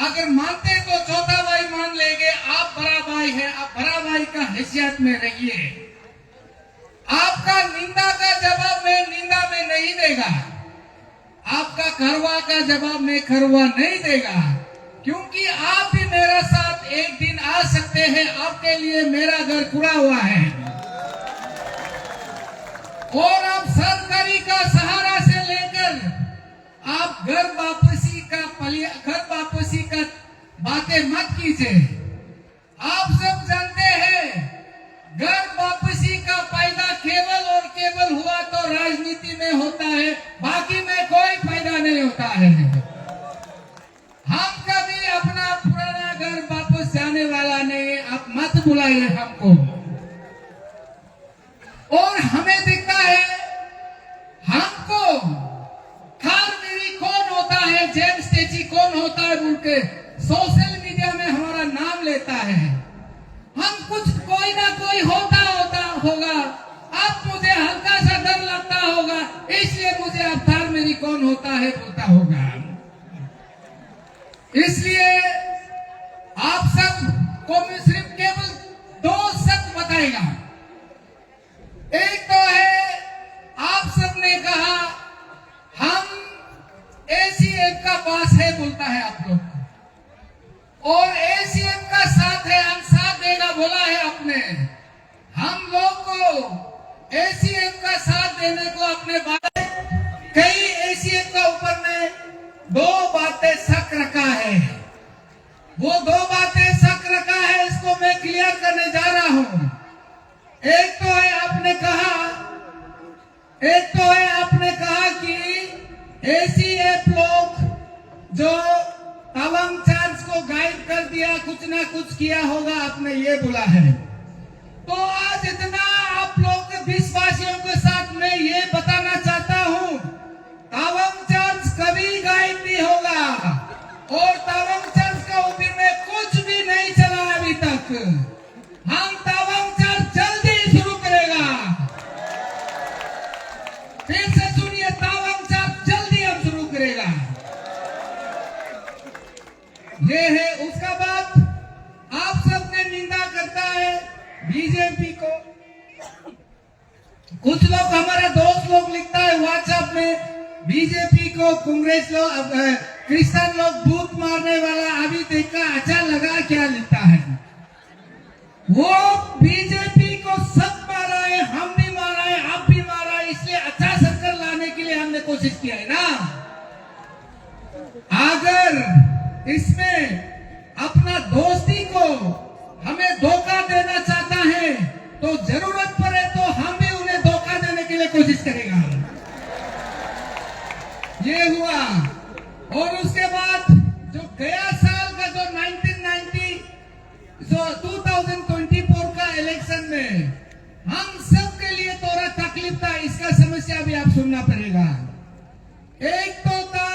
अगर मानते तो चौथा भाई मान लेंगे, आप बड़ा भाई है, आप बड़ा भाई का हैसियत में रहिए। आपका निंदा का जवाब मैं निंदा में नहीं देगा, आपका करवा का जवाब मैं करवा नहीं देगा, क्योंकि आप भी मेरे साथ एक दिन आ सकते हैं। आपके लिए मेरा घर खुला हुआ है और आप सरकारी का सहारा से लेकर आप घर वापसी का बातें मत कीजिए। आप सब जानते हैं, घर वापसी का फायदा केवल और केवल हुआ तो राजनीति में होता है, बाकी में कोई फायदा नहीं होता है। हम कभी अपना पुराना घर वापस जाने वाला नहीं, आप मत बुलाइए हमको। और हमें दिखता है, हमको खारमेरी कौन होता है, जेम्स टेची कौन होता है बोल के सोशल मीडिया में हमारा नाम लेता है। हम कुछ कोई ना कोई होता होगा, अब मुझे हल्का सा डर लगता होगा, इसलिए मुझे अब खारमेरी कौन होता है बोलता होगा। इसलिए आप सब को मैं सिर्फ केवल दो सत्य बताएगा। एक तो है, आप सबने कहा हम एसीएफ का पास है बोलता है आप लोग, और एसीएफ का साथ है, हम साथ देगा बोला है आपने। हम लोग को एसीएफ का साथ देने को अपने बातें, कई एसीएफ का ऊपर में दो बातें शक रखा है। वो दो बातें शक रखा है, इसको मैं क्लियर करने जा रहा हूं। एक तो है आपने कहा कि एसीएफ लोग जो तवांग चार्ज को गाइड कर दिया, कुछ ना कुछ किया होगा, आपने ये बोला है। तो आज इतना आप लोग विश्वासियों के साथ मैं ये बताना चाहता हूं, तवांग चार्ज कभी गाइड नहीं होगा और तवांग चार्ज का ऊपर में कुछ भी नहीं चला अभी तक। हम तवांग चार्ज जल्दी शुरू करेगा। फिर से सुनिए, तवांग चार्ज जल्दी हम शुरू करेगा। ये है। उसका बाद आप सबने निंदा करता है बीजेपी को। कुछ लोग, हमारा दोस्त लोग लिखता है व्हाट्सएप में, बीजेपी को कांग्रेस लोग, क्रिश्चियन लोग भूत मारने वाला अभी देखा अच्छा लगा क्या लिखता है। वो बीजेपी को सब मारा है, हम भी मारा है, आप भी मारा है, इसलिए अच्छा सरकार लाने के लिए हमने कोशिश किया है ना। अगर इसमें अपना दोस्ती को हमें धोखा देना चाहता है तो जरूरत पड़े तो हम भी उन्हें धोखा देने के लिए कोशिश करेगा। ये हुआ। और उसके बाद जो गया साल का जो 2024 का इलेक्शन में हम सब के लिए थोड़ा तकलीफ था, इसका समस्या समस्या भी आप सुनना पड़ेगा। एक तो था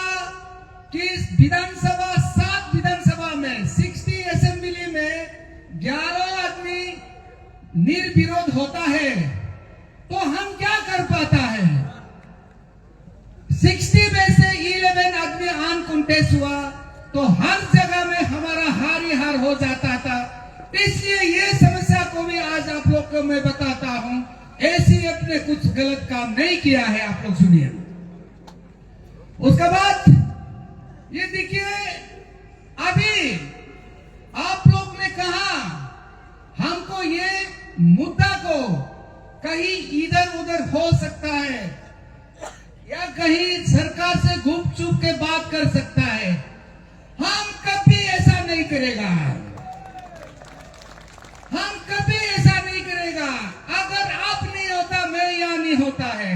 कि विधानसभा 7 विधानसभा में 60 असेंबली में 11 आदमी निर्विरोध होता है, तो हम क्या कर पाता है? 60 में से 11 आदमी ऑन कंटेस्ट हुआ, तो हर जगह में हमारा हार ही हार हो जाता था। इसलिए ये समस्या को भी आज आप लोग को मैं बताता हूं। एसीएफ ने कुछ गलत काम नहीं किया है, आप लोग सुनिए। उसके बाद ये देखिए, अभी आप लोग ने कहा हमको ये मुद्दा को कहीं इधर उधर हो सकता है या कहीं सरकार से गुप चुप के बात कर सकता है। हम कभी ऐसा नहीं करेगा, हम कभी ऐसा नहीं करेगा। अगर आप नहीं होता, मैं यहाँ नहीं होता है,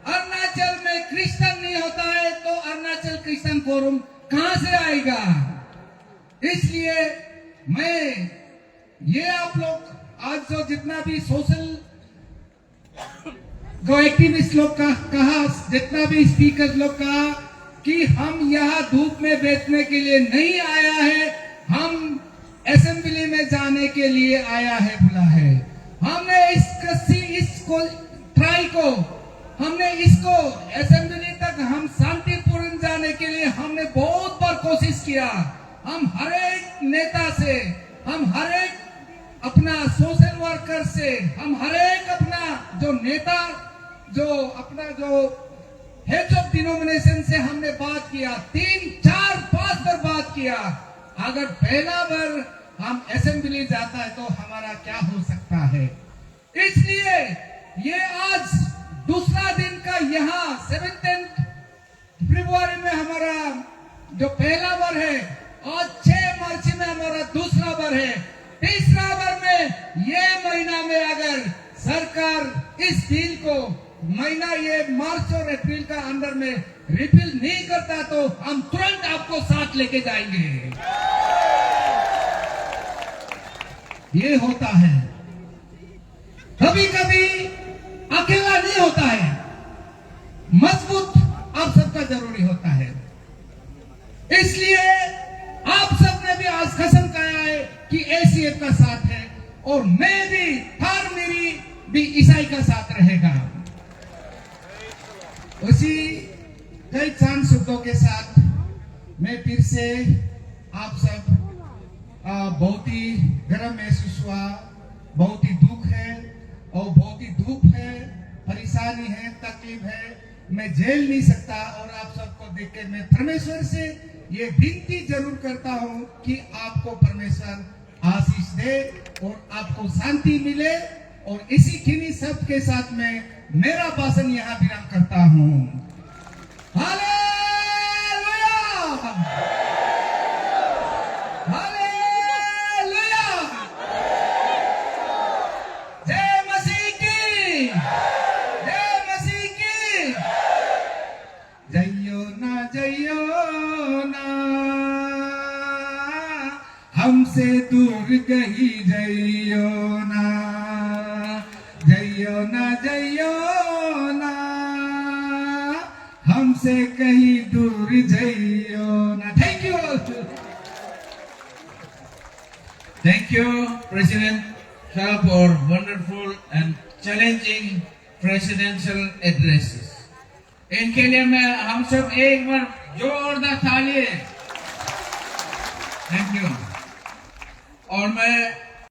अरुणाचल में क्रिश्चियन नहीं होता है, तो अरुणाचल क्रिश्चियन फोरम कहां से आएगा? इसलिए मैं ये आप लोग आज जो जितना भी सोशल जो एक्टिविस्ट लोग का कहा, जितना भी स्पीकर लोग कहा कि हम यहाँ धूप में बैठने के लिए नहीं आया है, हम असेंबली में जाने के लिए आया है, बोला है। हमने इसको ट्राई को, हमने इसको असेंबली तक हम शांतिपूर्ण जाने के लिए हमने बहुत बार कोशिश किया। हम हर एक नेता से, हम हर एक अपना सोशल वर्कर से, हम हर एक अपना जो नेता, जो अपना जो हेड ऑफ डिनोमिनेशन से हमने बात किया, 3, 4, 5 बार बात किया। अगर पहला बार हम असेंबली जाता है तो हमारा क्या हो सकता है? इसलिए ये आज दूसरा दिन का यहाँ 17 फरवरी में हमारा जो पहला बार है, और 6 मार्च में हमारा दूसरा बार है। तीसरा बार में ये महीना में अगर सरकार इस बिल को महीना ये मार्च और अप्रैल का अंदर में रिपील नहीं करता, तो हम तुरंत आपको साथ लेके जाएंगे। ये होता है, कभी कभी अकेला नहीं होता है, मजबूत आप सबका जरूरी होता है। इसलिए आप सबने भी आज कसम खाया है कि एसीएफ का साथ है, और मैं भी, हर मेरी भी ईसाई का साथ रहेगा। उसी कई चांद शब्दों के साथ मैं फिर से आप सब बहुत ही गर्म महसूस हुआ, बहुत ही दुख है और बहुत ही धूप है, परेशानी है, तकलीफ है, मैं झेल नहीं सकता। और आप सबको देख के मैं परमेश्वर से ये विनती जरूर करता हूं कि आपको परमेश्वर आशीष दे और आपको शांति मिले। और इसी किन्हीं शब्द के साथ मैं मेरा भाषण यहाँ विराम करता हूँ। हालेलुया, हालेलुया, जय मसीह की, जय मसीह की, जइयो ना हमसे दूर गई, जइयो ना, जइयो ना हमसे कहीं दूर, जइयो ना। Thank you, Thank you, President Shah, for wonderful and challenging presidential addresses. इनके लिए मैं हम सब एक बार जोरदार ताली। Thank you. और मैं